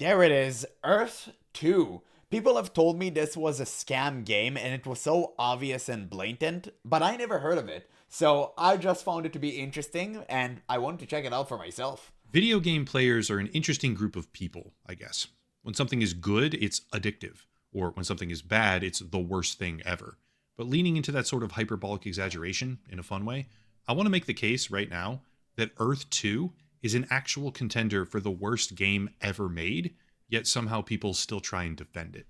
There it is, Earth 2. People have told me this was a scam game and it was so obvious and blatant, but I never heard of it. So I just found it to be interesting and I wanted to check it out for myself. Video game players are an interesting group of people, I guess. When something is good, it's addictive. Or when something is bad, it's the worst thing ever. But leaning into that sort of hyperbolic exaggeration in a fun way, I want to make the case right now that Earth 2 is an actual contender for the worst game ever made, yet somehow people still try and defend it.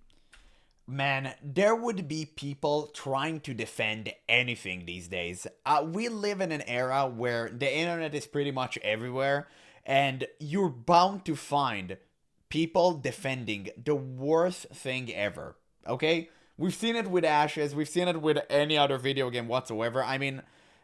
Man, there would be people trying to defend anything these days. We live in an era where the internet is pretty much everywhere, and you're bound to find people defending the worst thing ever. Okay? We've seen it with Ashes, we've seen it with any other video game whatsoever. I mean,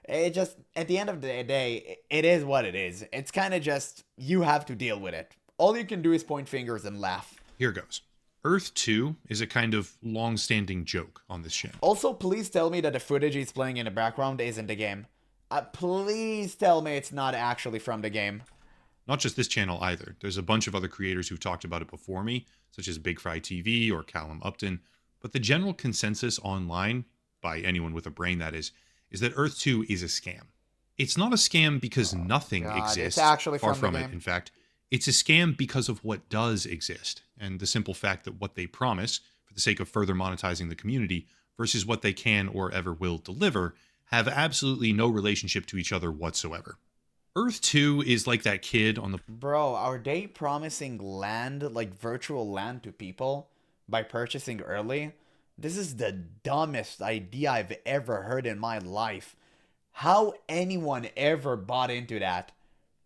it just, at the end of the day, it is what it is. It's kind of just, you have to deal with it. All you can do is point fingers and laugh. Here goes. Earth 2 is a kind of long-standing joke on this channel. Also, please tell me that the footage he's playing in the background isn't the game. Please tell me it's not actually from the game. Not just this channel either. There's a bunch of other creators who've talked about it before me, such as Big Fry TV or Callum Upton. But the general consensus online, by anyone with a brain that is that Earth 2 is a scam. It's not a scam because nothing exists. It's actually far from from the it, game. in fact. It's a scam because of what does exist, and the simple fact that what they promise, for the sake of further monetizing the community, versus what they can or ever will deliver, have absolutely no relationship to each other whatsoever. Earth 2 is like that kid on the... Bro, are they promising land, like virtual land to people by purchasing early? This is the dumbest idea I've ever heard in my life. How anyone ever bought into that?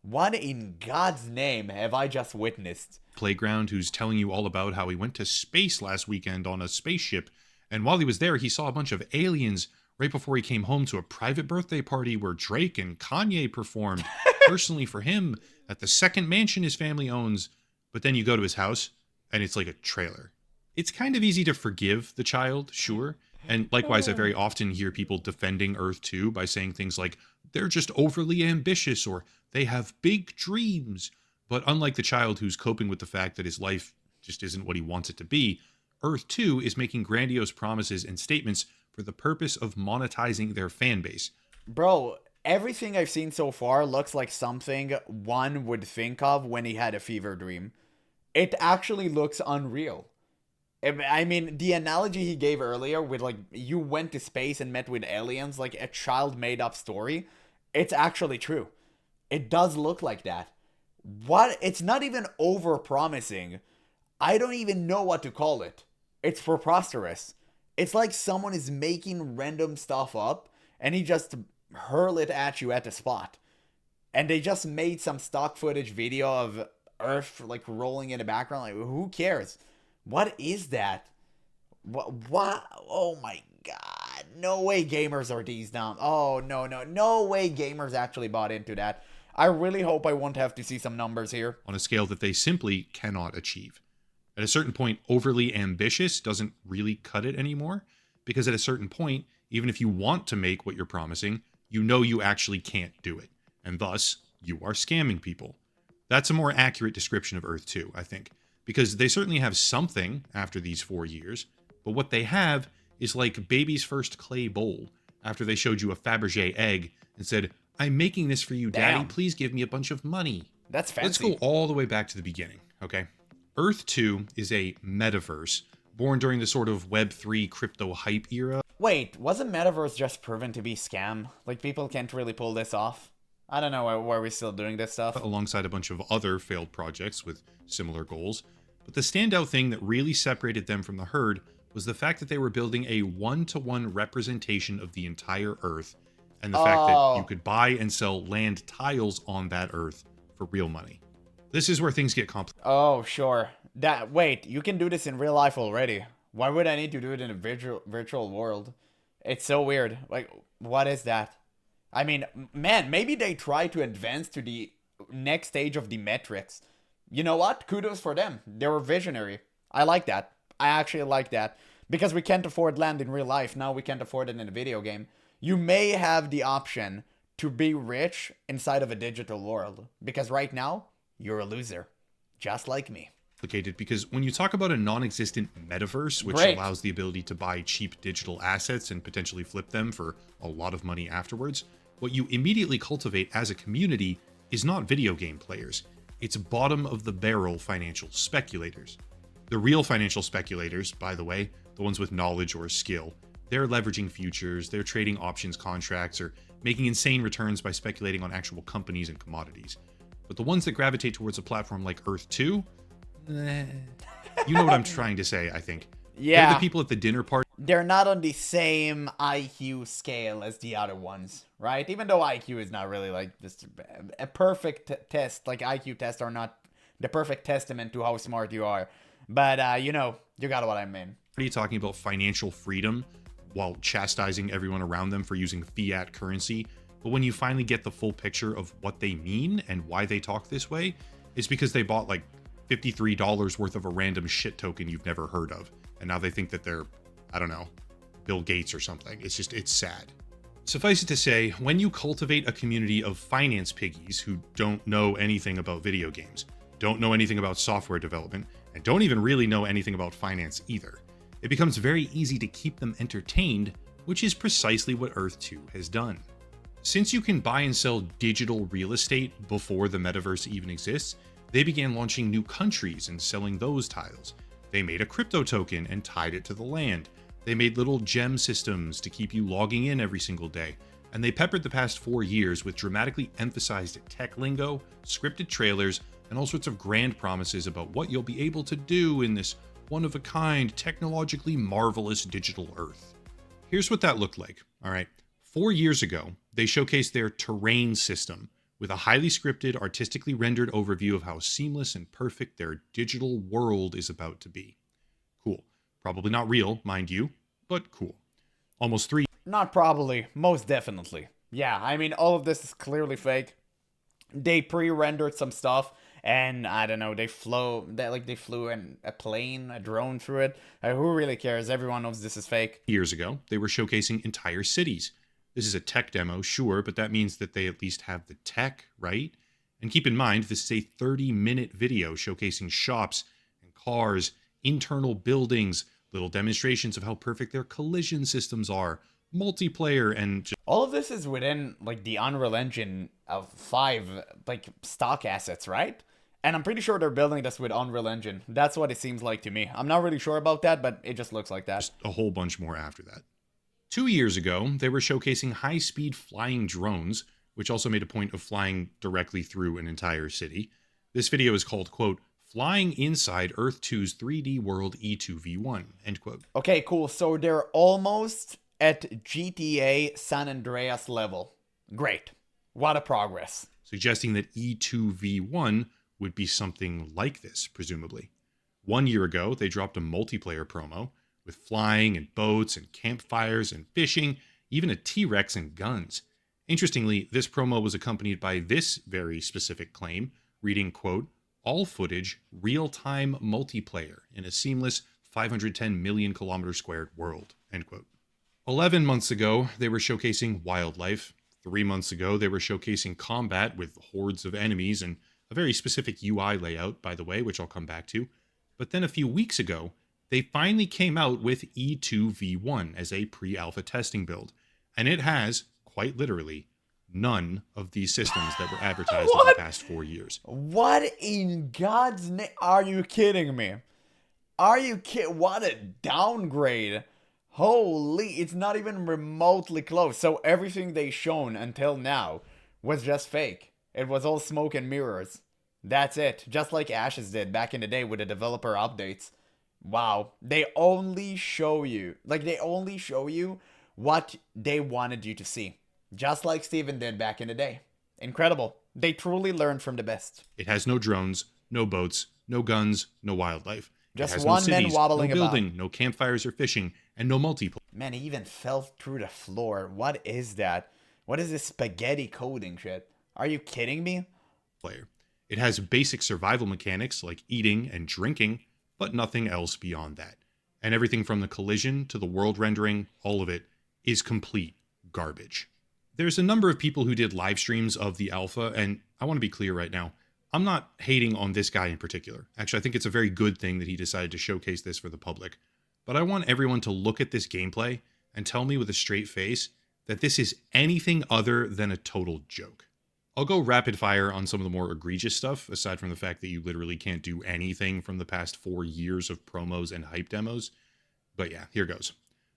What in God's name have I just witnessed? playground who's telling you all about how he went to space last weekend on a spaceship, and while he was there, he saw a bunch of aliens right before he came home to a private birthday party where Drake and Kanye performed personally for him at the second mansion his family owns. But then you go to his house, and it's like a trailer. It's kind of easy to forgive the child, sure. And likewise, I very often hear people defending Earth 2 by saying things like, they're just overly ambitious, or they have big dreams. But unlike the child who's coping with the fact that his life just isn't what he wants it to be, Earth 2 is making grandiose promises and statements for the purpose of monetizing their fan base. Bro, everything I've seen so far looks like something one would think of when he had a fever dream. It actually looks unreal. I mean, the analogy he gave earlier with, like, you went to space and met with aliens, like a child made up story, it's actually true. It does look like that. What? It's not even over promising. I don't even know what to call it. It's preposterous. It's like someone is making random stuff up and he just hurl it at you at the spot. And they just made some stock footage video of Earth like rolling in the background. Like, who cares? What is that? What? Oh my god. No way gamers are these dumb. Oh, no, no. No way gamers actually bought into that. I really hope I won't have to see some numbers here. On a scale that they simply cannot achieve. At a certain point, overly ambitious doesn't really cut it anymore, because at a certain point, even if you want to make what you're promising, you know you actually can't do it, and thus, you are scamming people. That's a more accurate description of Earth 2, I think, because they certainly have something after these 4 years, but what they have is like baby's first clay bowl after they showed you a Fabergé egg and said, I'm making this for you, Daddy, Damn. please give me a bunch of money. That's fancy. Let's go all the way back to the beginning, okay? Earth 2 is a metaverse born during the sort of Web3 crypto hype era. Wait, wasn't Metaverse just proven to be scam? Like, people can't really pull this off? I don't know why we're still doing this stuff. Alongside a bunch of other failed projects with similar goals. But the standout thing that really separated them from the herd was the fact that they were building a one-to-one representation of the entire Earth, and the fact that you could buy and sell land tiles on that Earth for real money. This is where things get complicated. Oh, sure. Wait, you can do this in real life already. Why would I need to do it in a virtual world? It's so weird. Like, what is that? I mean, man, maybe they try to advance to the next stage of the metrics. You know what? Kudos for them. They were visionary. I like that. I actually like that. Because we can't afford land in real life. Now we can't afford it in a video game. You may have the option to be rich inside of a digital world. Because right now, you're a loser. Just like me. Complicated because when you talk about a non-existent metaverse, which Great. allows the ability to buy cheap digital assets and potentially flip them for a lot of money afterwards, what you immediately cultivate as a community is not video game players. It's bottom of the barrel financial speculators. The real financial speculators, by the way, the ones with knowledge or skill, they're leveraging futures, they're trading options contracts, or making insane returns by speculating on actual companies and commodities. But the ones that gravitate towards a platform like Earth 2, you know what I'm trying to say, I think. Yeah. They're the people at the dinner party. They're not on the same IQ scale as the other ones, right? Even though IQ is not really like just a perfect test, like IQ tests are not the perfect testament to how smart you are. But, you got what I mean. Are you talking about financial freedom while chastising everyone around them for using fiat currency? But when you finally get the full picture of what they mean and why they talk this way, it's because they bought like $53 worth of a random shit token you've never heard of. And now they think that they're, I don't know, Bill Gates or something. It's sad. Suffice it to say, when you cultivate a community of finance piggies who don't know anything about video games, don't know anything about software development, and don't even really know anything about finance either, it becomes very easy to keep them entertained, which is precisely what Earth 2 has done. Since you can buy and sell digital real estate before the metaverse even exists, they began launching new countries and selling those tiles. They made a crypto token and tied it to the land. They made little gem systems to keep you logging in every single day. And they peppered the past 4 years with dramatically emphasized tech lingo, scripted trailers, and all sorts of grand promises about what you'll be able to do in this one-of-a-kind, technologically marvelous digital Earth. Here's what that looked like, all right? 4 years ago, they showcased their terrain system with a highly scripted, artistically rendered overview of how seamless and perfect their digital world is about to be. Cool. Probably not real, mind you, but cool. Almost 3 Not probably, most definitely. Yeah, I mean, all of this is clearly fake. They pre-rendered some stuff, and I don't know, they flew in a plane, a drone through it. Who really cares? Everyone knows this is fake. years ago, they were showcasing entire cities. This is a tech demo, sure, but that means that they at least have the tech, right? And keep in mind, this is a 30-minute video showcasing shops and cars, internal buildings, little demonstrations of how perfect their collision systems are, multiplayer, and All of this is within like the Unreal Engine of 5 like stock assets, right? And I'm pretty sure they're building this with Unreal Engine. That's what it seems like to me. I'm not really sure about that, but it just looks like that. just a whole bunch more after that. 2 years ago, they were showcasing high-speed flying drones, which also made a point of flying directly through an entire city. This video is called, quote, Flying Inside Earth 2's 3D World E2v1, end quote. Okay, cool. So they're almost at GTA San Andreas level. Great. What a progress. Suggesting that E2v1 would be something like this, presumably. 1 year ago, they dropped a multiplayer promo with flying and boats and campfires and fishing, even a T-Rex and guns. Interestingly, this promo was accompanied by this very specific claim, reading, quote, all footage, real-time multiplayer in a seamless 510 million kilometer squared world, end quote. 11 months ago, they were showcasing wildlife. 3 months ago, they were showcasing combat with hordes of enemies and a very specific UI layout, by the way, which I'll come back to. But then a few weeks ago, they finally came out with E2v1 as a pre-alpha testing build. And it has, quite literally, none of these systems that were advertised in the past 4 years. What in God's name? Are you kidding me? Are you kidding? What a downgrade. Holy, it's not even remotely close. So everything they shown until now was just fake. It was all smoke and mirrors. That's it. Just like Ashes did back in the day with the developer updates. Wow. They only show you what they wanted you to see. Just like Steven did back in the day. Incredible. They truly learned from the best. It has no drones, no boats, no guns, no wildlife. Just it has one no cities, man wobbling no building, about. No campfires or fishing, and no multiplayer. Man, he even fell through the floor. What is that? What is this spaghetti coding shit? Are you kidding me? It has basic survival mechanics like eating and drinking, but nothing else beyond that. And everything from the collision to the world rendering, all of it is complete garbage. There's a number of people who did live streams of the alpha, and I want to be clear right now. I'm not hating on this guy in particular. Actually, I think it's a very good thing that he decided to showcase this for the public. But I want everyone to look at this gameplay and tell me with a straight face that this is anything other than a total joke. I'll go rapid fire on some of the more egregious stuff, aside from the fact that you literally can't do anything from the past 4 years of promos and hype demos. But yeah, here goes.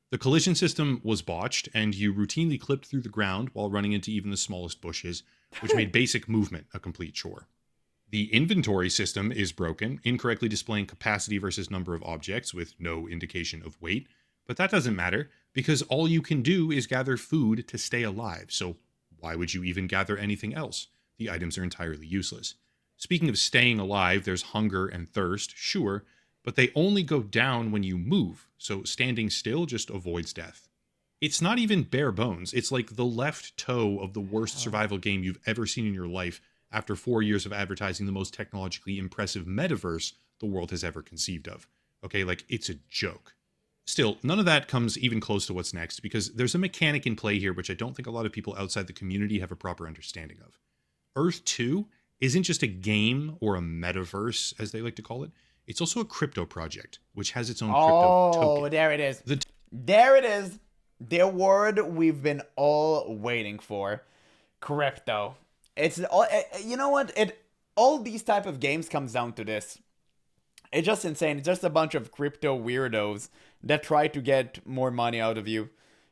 The collision system was botched, and you routinely clipped through the ground while running into even the smallest bushes, which made basic movement a complete chore. The inventory system is broken, incorrectly displaying capacity versus number of objects with no indication of weight, but that doesn't matter because all you can do is gather food to stay alive, so why would you even gather anything else? The items are entirely useless. Speaking of staying alive, there's hunger and thirst, sure, but they only go down when you move, so standing still just avoids death. It's not even bare bones, it's like the left toe of the worst survival game you've ever seen in your life after 4 years of advertising the most technologically impressive metaverse the world has ever conceived of. Okay, like, it's a joke. Still, none of that comes even close to what's next, because there's a mechanic in play here which I don't think a lot of people outside the community have a proper understanding of. Earth 2 isn't just a game or a metaverse, as they like to call it. It's also a crypto project, which has its own crypto token. Oh, there it is. There it is. The word we've been all waiting for. Crypto. It's all, you know what? All these type of games comes down to this. It's just insane. It's just a bunch of crypto weirdos that try to get more money out of you.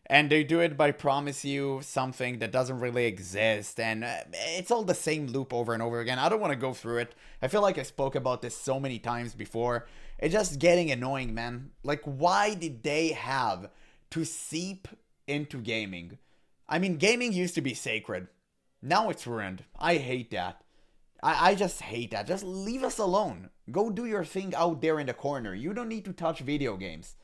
And they do it by promise you something that doesn't really exist. And it's all the same loop over and over again. I don't want to go through it. I feel like I spoke about this so many times before. It's just getting annoying, man. Like, why did they have to seep into gaming? I mean, gaming used to be sacred. Now it's ruined. I hate that. I just hate that. Just leave us alone. Go do your thing out there in the corner. You don't need to touch video games.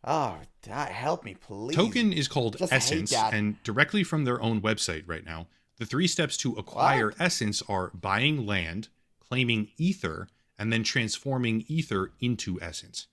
Oh, help me, please. Token is called Just Essence, hate that. and directly from their own website right now, the 3 steps to acquire What? Essence are buying land, claiming Ether, and then transforming Ether into Essence.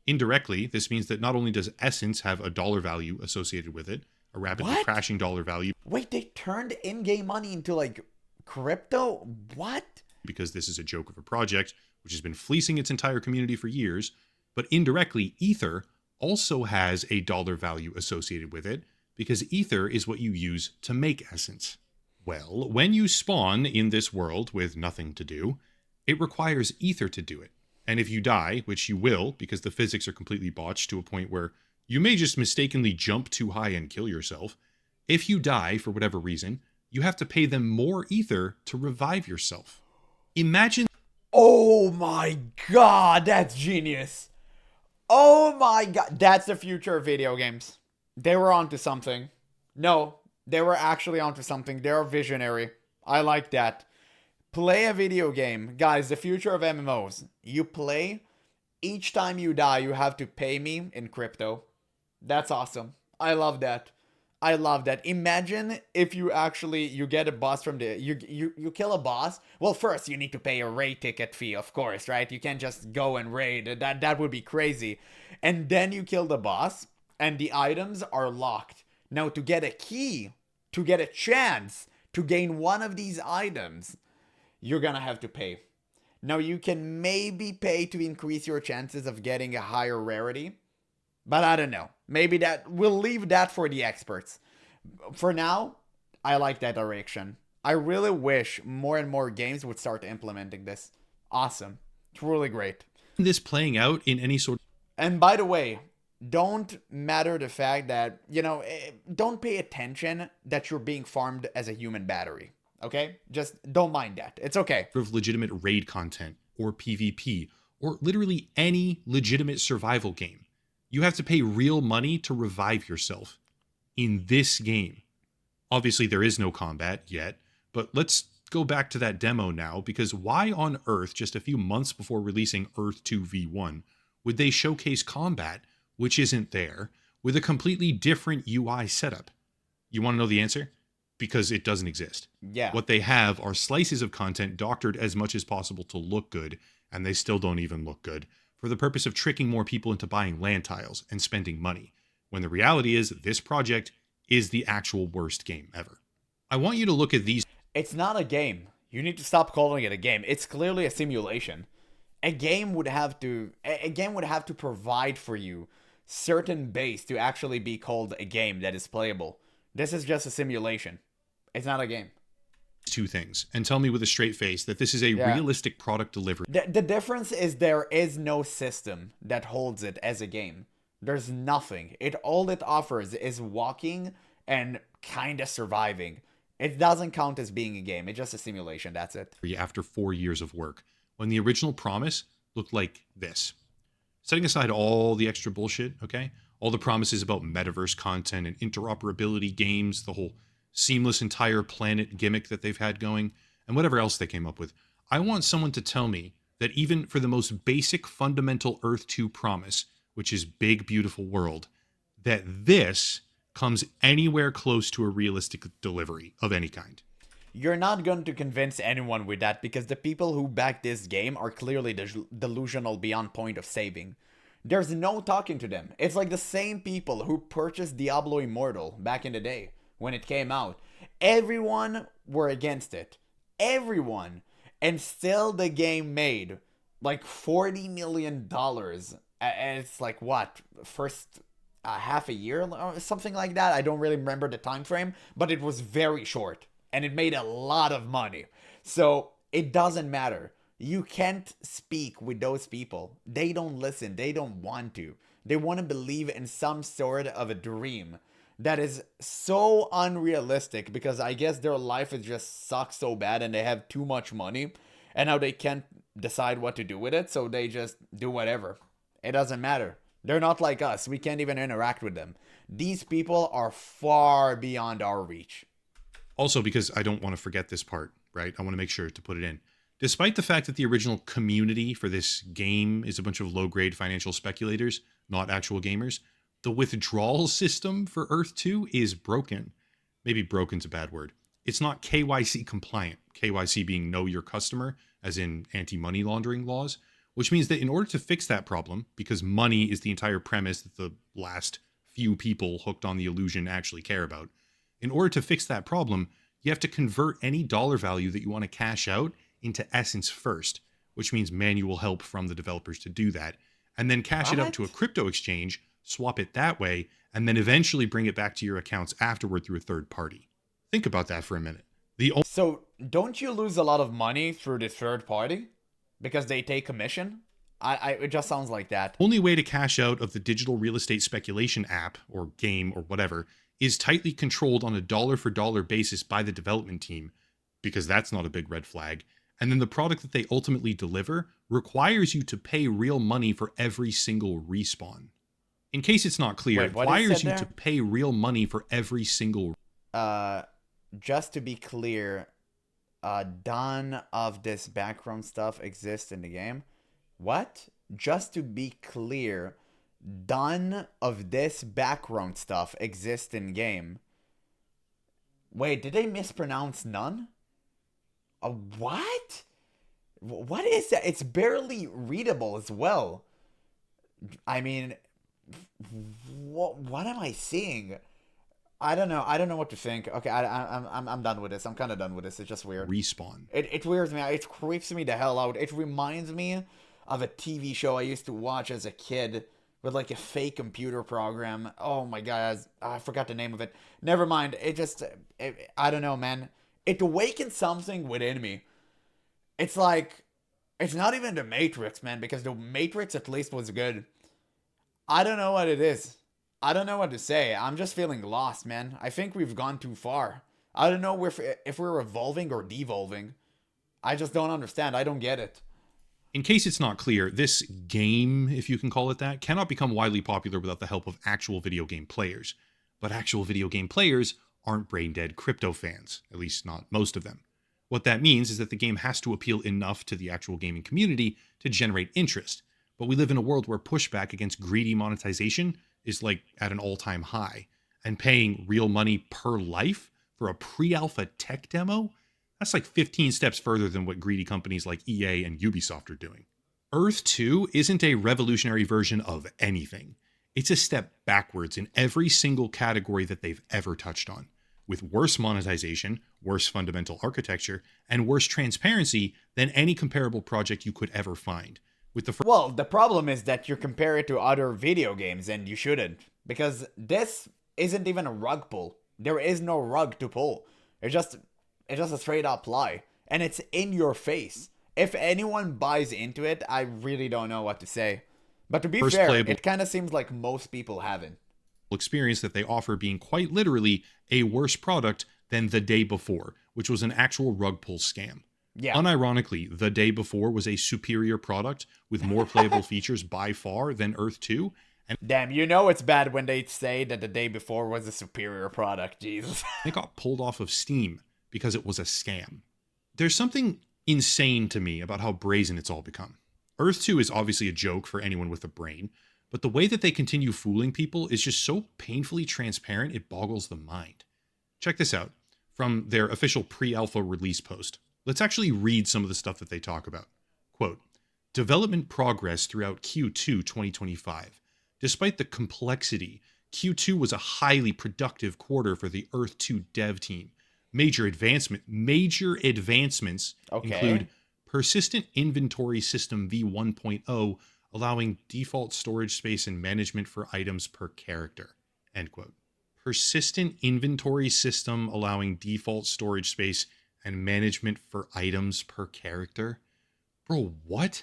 Indirectly, this means that not only does Essence have a dollar value associated with it, a rapidly What? crashing dollar value, Wait, they turned in-game money into, like, crypto? What? because this is a joke of a project which has been fleecing its entire community for years, but indirectly, Ether also has a dollar value associated with it, because Ether is what you use to make Essence. Well, when you spawn in this world with nothing to do, it requires Ether to do it. And if you die, which you will, because the physics are completely botched to a point where you may just mistakenly jump too high and kill yourself, if you die for whatever reason, you have to pay them more Ether to revive yourself. Imagine. Oh my god, that's genius. Oh my god, that's the future of video games. They were onto something. No, they were actually onto something. They're visionary. I like that. Play a video game. Guys, the future of MMOs. You play, each time you die, you have to pay me in crypto. That's awesome. I love that. I love that. Imagine if you get a boss from the you kill a boss. Well, first you need to pay a raid ticket fee, of course, right? You can't just go and raid. That would be crazy. And then you kill the boss and the items are locked. Now to get a key, to get a chance to gain one of these items, you're going to have to pay. Now you can maybe pay to increase your chances of getting a higher rarity. But I don't know. Maybe we'll leave that for the experts. For now, I like that direction. I really wish more and more games would start implementing this. Awesome. It's really great. This playing out in any sort. And by the way, don't matter the fact that, don't pay attention that you're being farmed as a human battery. Okay? Just don't mind that. It's okay. Of legitimate raid content or PvP or literally any legitimate survival game. You have to pay real money to revive yourself in this game. Obviously, there is no combat yet, but let's go back to that demo now, because why on earth, just a few months before releasing Earth 2 V1, would they showcase combat, which isn't there, with a completely different UI setup? You want to know the answer? Because it doesn't exist. Yeah. What they have are slices of content doctored as much as possible to look good, and they still don't even look good, for the purpose of tricking more people into buying land tiles and spending money, when the reality is this project is the actual worst game ever. I want you to look at these. It's not a game. You need to stop calling it a game. It's clearly a simulation. A game would have to provide for you certain base to actually be called a game that is playable. This is just a simulation. It's not a game. Two things and tell me with a straight face that this is a Yeah. realistic product delivery. The difference is there is no system that holds it as a game. There's nothing. All it offers is walking and kind of surviving. It doesn't count as being a game. It's just a simulation. That's it. After 4 years of work, when the original promise looked like this. Setting aside all the extra bullshit, okay? All the promises about metaverse content and interoperability games, the whole seamless entire planet gimmick that they've had going, and whatever else they came up with. I want someone to tell me that even for the most basic fundamental Earth 2 promise, which is big, beautiful world, that this comes anywhere close to a realistic delivery of any kind. You're not going to convince anyone with that because the people who back this game are clearly delusional beyond point of saving. There's no talking to them. It's like the same people who purchased Diablo Immortal back in the day when it came out. Everyone were against it. Everyone. And still the game made like $40 million. And it's like what? First half a year or something like that. I don't really remember the time frame, but it was very short and it made a lot of money. So it doesn't matter. You can't speak with those people. They don't listen. They don't want to. They want to believe in some sort of a dream that is so unrealistic because I guess their life is just sucks so bad and they have too much money and now they can't decide what to do with it. So they just do whatever. It doesn't matter. They're not like us. We can't even interact with them. These people are far beyond our reach. Also, because I don't want to forget this part, right? I want to make sure to put it in. Despite the fact that the original community for this game is a bunch of low-grade financial speculators, not actual gamers, the withdrawal system for Earth 2 is broken. Maybe broken's a bad word. It's not KYC compliant. KYC being know your customer, as in anti-money laundering laws, which means that in order to fix that problem, because money is the entire premise that the last few people hooked on the illusion actually care about, in order to fix that problem, you have to convert any dollar value that you want to cash out into essence first, which means manual help from the developers to do that, and then cash it out to a crypto exchange, swap it that way, and then eventually bring it back to your accounts afterward through a third party. Think about that for a minute. So don't you lose a lot of money through the third party? Because they take commission? It just sounds like that. Only way to cash out of the digital real estate speculation app or game or whatever is tightly controlled on a dollar for dollar basis by the development team, because that's not a big red flag. And then the product that they ultimately deliver requires you to pay real money for every single respawn. In case it's not clear, it requires you to pay real money for every single. Just to be clear, none of this background stuff exists in the game. What? Just to be clear, none of this background stuff exists in game. Wait, did they mispronounce none? What? What is that? It's barely readable as well. I mean, what am I seeing? I don't know. I don't know what to think. Okay, I'm done with this. I'm kind of done with this. It's just weird. Respawn. It weirds me out. It creeps me the hell out. It reminds me of a TV show I used to watch as a kid with like a fake computer program. Oh my god, I forgot the name of it. Never mind. I don't know, man. It awakens something within me. It's like, it's not even the Matrix, man, because the Matrix at least was good. I don't know what it is. I don't know what to say. I'm just feeling lost, man. I think we've gone too far. I don't know if we're evolving or devolving. I just don't understand. I don't get it. In case it's not clear, this game, if you can call it that, cannot become widely popular without the help of actual video game players. But actual video game players aren't brain-dead crypto fans, at least not most of them. What that means is that the game has to appeal enough to the actual gaming community to generate interest. But we live in a world where pushback against greedy monetization is like at an all-time high. And paying real money per life for a pre-alpha tech demo? That's like 15 steps further than what greedy companies like EA and Ubisoft are doing. Earth 2 isn't a revolutionary version of anything. It's a step backwards in every single category that they've ever touched on. with worse monetization, worse fundamental architecture, and worse transparency than any comparable project you could ever find. With the Well, the problem is that you compare it to other video games, and you shouldn't, because this isn't even a rug pull. There is no rug to pull. It's just a straight up lie, and it's in your face. If anyone buys into it, I really don't know what to say. But to be first fair, playable it kind of seems like most people haven't. experience that they offer being quite literally a worse product than the day before, which was an actual rug pull scam. Yeah. Unironically, the day before was a superior product with more playable features by far than Earth 2. And Damn, you know it's bad when they say that the day before was a superior product, Jesus. it got pulled off of Steam because it was a scam. There's something insane to me about how brazen it's all become. Earth 2 is obviously a joke for anyone with a brain, but the way that they continue fooling people is just so painfully transparent it boggles the mind. Check this out from their official pre-alpha release post. Let's actually read some of the stuff that they talk about. Quote, development progress throughout Q2 2025. Despite the complexity, Q2 was a highly productive quarter for the Earth 2 dev team. Major advancements include persistent inventory system v1.0, allowing default storage space and management for items per character. End quote. Persistent inventory system allowing default storage space and management for items per character? Bro, what?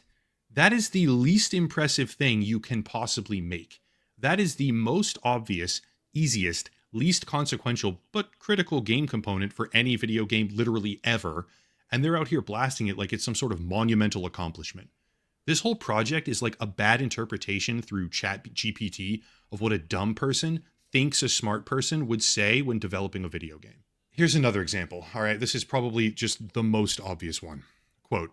That is the least impressive thing you can possibly make. That is the most obvious, easiest, least consequential, but critical game component for any video game literally ever, and they're out here blasting it like it's some sort of monumental accomplishment. This whole project is like a bad interpretation through ChatGPT of what a dumb person thinks a smart person would say when developing a video game. Here's another example. All right, this is probably just the most obvious one. Quote,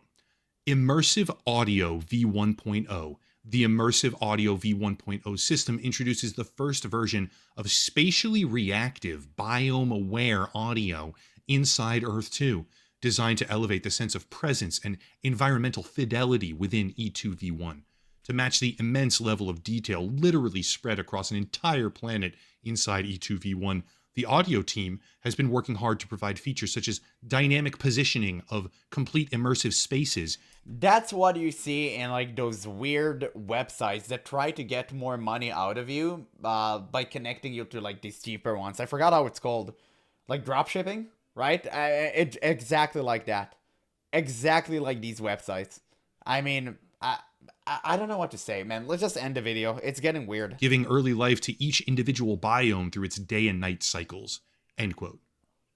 Immersive Audio v1.0. The Immersive Audio v1.0 system introduces the first version of spatially reactive, biome-aware audio inside Earth 2, designed to elevate the sense of presence and environmental fidelity within E2v1. To match the immense level of detail literally spread across an entire planet inside E2v1, the audio team has been working hard to provide features such as dynamic positioning of complete immersive spaces. That's what you see in like those weird websites that try to get more money out of you by connecting you to like these cheaper ones. I forgot how it's called. Like dropshipping, right? It's exactly like that. Exactly like these websites. I mean, I don't know what to say, man. Let's just end the video. It's getting weird. Giving early life to each individual biome through its day and night cycles. End quote.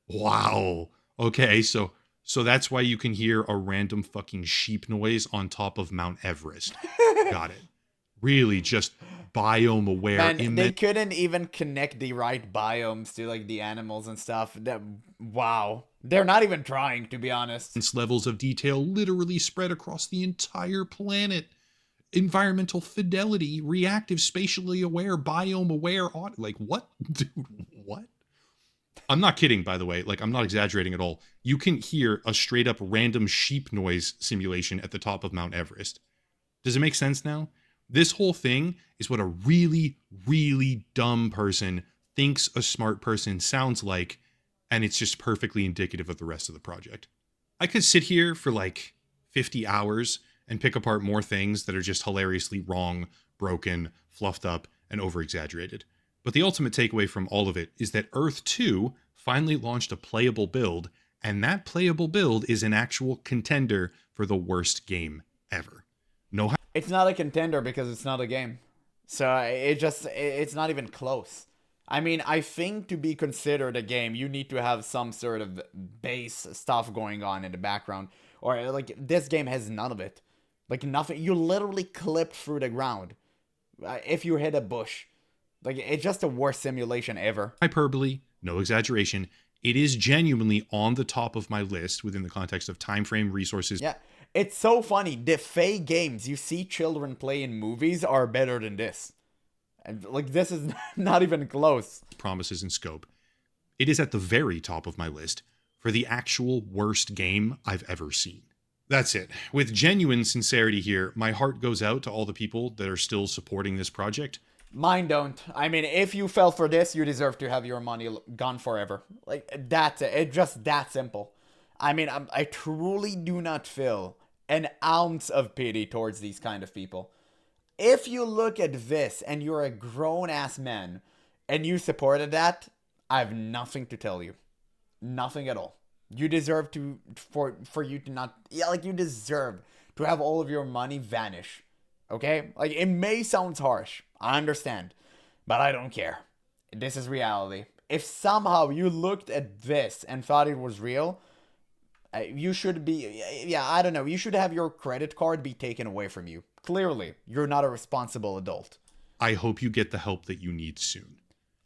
Wow. Okay, so that's why you can hear a random fucking sheep noise on top of Mount Everest. Got it. Really just biome aware. Man, they couldn't even connect the right biomes to like the animals and stuff. Wow. They're not even trying, to be honest. Levels of detail literally spread across the entire planet. Environmental fidelity, reactive, spatially aware, biome aware. Like, what? Dude, what? I'm not kidding, by the way. Like, I'm not exaggerating at all. You can hear a straight up random sheep noise simulation at the top of Mount Everest. Does it make sense now? This whole thing is what a really, really dumb person thinks a smart person sounds like, and it's just perfectly indicative of the rest of the project. I could sit here for like 50 hours and pick apart more things that are just hilariously wrong, broken, fluffed up, and over-exaggerated. But the ultimate takeaway from all of it is that Earth 2 finally launched a playable build, and that playable build is an actual contender for the worst game ever. It's not a contender because it's not a game. So it's not even close. I mean, I think to be considered a game, you need to have some sort of base stuff going on in the background. Or like this game has none of it. Like nothing. You literally clip through the ground if you hit a bush. Like it's just the worst simulation ever. Hyperbole, no exaggeration. It is genuinely on the top of my list within the context of time frame, resources. Yeah, it's so funny. The fake games you see children play in movies are better than this. And like this is not even close. Promises and scope. It is at the very top of my list for the actual worst game I've ever seen. That's it. With genuine sincerity here, my heart goes out to all the people that are still supporting this project. Mine don't. I mean, if you fell for this, you deserve to have your money gone forever. Like, that's it. It's just that simple. I mean, I truly do not feel an ounce of pity towards these kind of people. If you look at this and you're a grown ass man and you supported that, I have nothing to tell you. Nothing at all. You deserve to for you to not, yeah, like you deserve to have all of your money vanish. Okay? Like it may sound harsh. I understand. But I don't care. This is reality. If somehow you looked at this and thought it was real, you should be, yeah, I don't know. You should have your credit card be taken away from you. Clearly, you're not a responsible adult. I hope you get the help that you need soon.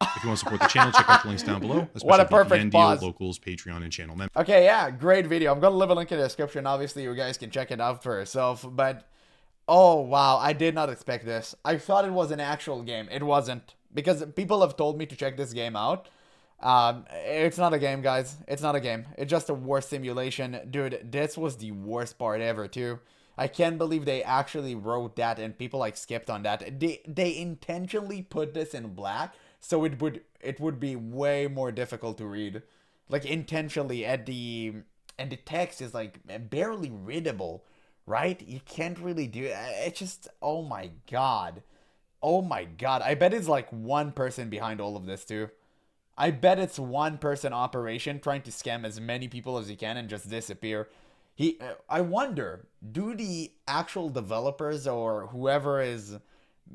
If you want to support the channel, check out the links down below. What a Especially perfect Deal, pause. Locals, Patreon, and channel members. Okay, yeah, great video. I'm gonna leave a link in the description. Obviously, you guys can check it out for yourself. But, oh wow, I did not expect this. I thought it was an actual game. It wasn't. Because people have told me to check this game out. It's not a game, guys. It's not a game. It's just a war simulation. Dude, this was the worst part ever, too. I can't believe they actually wrote that and people like skipped on that. They intentionally put this in black so it would be way more difficult to read. Like intentionally and the text is like barely readable, right? You can't really do it. It's just oh my god. Oh my god. I bet it's like one person behind all of this too. I bet it's one person operation trying to scam as many people as he can and just disappear. I wonder, do the actual developers or whoever is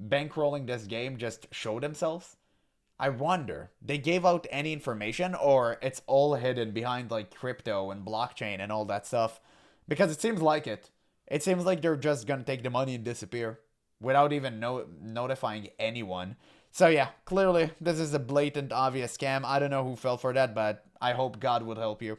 bankrolling this game just show themselves? I wonder. They gave out any information or it's all hidden behind like crypto and blockchain and all that stuff? Because it seems like it. It seems like they're just gonna take the money and disappear without even notifying anyone. So yeah, clearly this is a blatant, obvious scam. I don't know who fell for that, but I hope God would help you.